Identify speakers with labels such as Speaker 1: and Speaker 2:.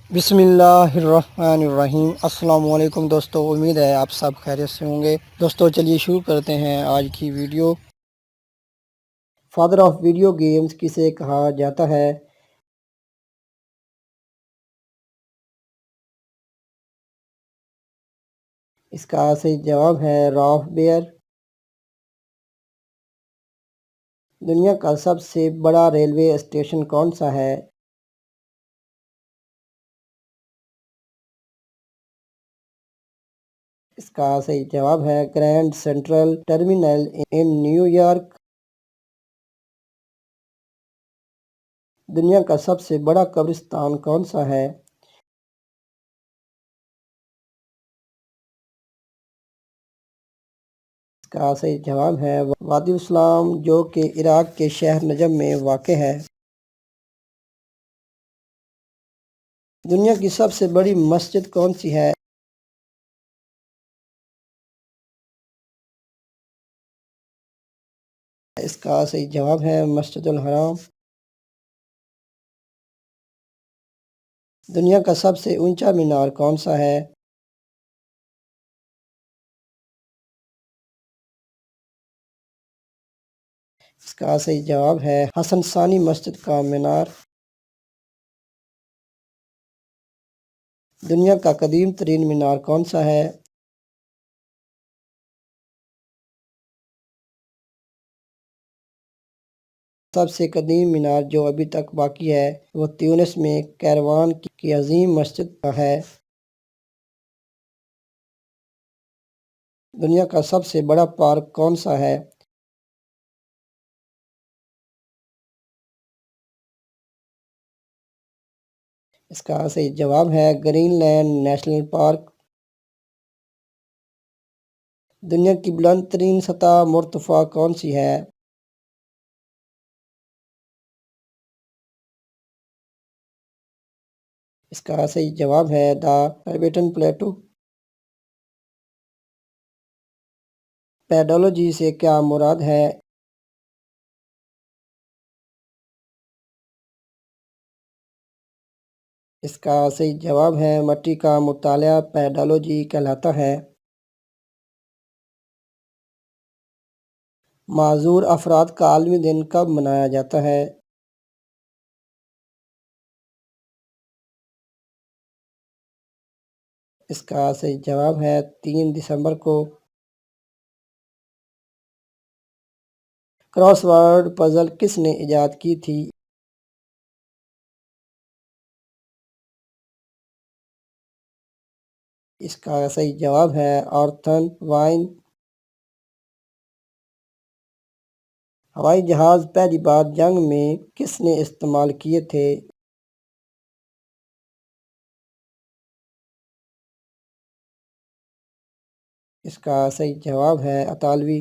Speaker 1: बिस्मिल्लाहिर्रहमानिर्रहीम। अस्सलाम वालेकुम दोस्तों, उम्मीद है आप सब खैरियत से होंगे। दोस्तों चलिए शुरू करते हैं आज की video. Father of video games किसे कहा जाता है? इसका सही जवाब है रॉल्फ बेयर। दुनिया का सबसे बड़ा रेलवे स्टेशन कौन सा है? इसका सही जवाब है grand central terminal in New York. दुनिया का सबसे बड़ा कब्रिस्तान कौन सा है? इसका सही जवाब है वादी इस्लाम, जो कि इराक के शहर नजब में वाक़ है। दुनिया की सबसे बड़ी मस्जिद कौन सी है? इसका सही जवाब है मस्जिदुल हराम। दुनिया का सबसे ऊंचा मीनार कौन सा है? इसका सही जवाब है हसन सानी मस्जिद का मीनार। दुनिया का कदीम तरीन मीनार कौन सा है? सबसे कदीम मीनार जो अभी तक बाकी है वो ट्यूनिस में कैरवान की अजीम मस्जिद का है। दुनिया का सबसे बड़ा पार्क कौन सा है? इसका सही जवाब है ग्रीनलैंड नेशनल पार्क। दुनिया की बुलंद तरीन सतह मुर्तफा कौन सी है? इसका सही जवाब है द टाइबेटन प्लेटू। पेडोलॉजी से क्या मुराद है? इसका सही जवाब है मिट्टी का मुताला पेडोलॉजी कहलाता है। माजूर अफराद का आलमी दिन कब मनाया जाता है? इसका सही जवाब है 3 दिसंबर को। क्रॉसवर्ड पजल किसने इजाद की थी? इसका सही जवाब है ऑर्थन वाइन। हवाई जहाज पहली बार जंग में किसने इस्तेमाल किए थे? इसका सही जवाब है अतालवी।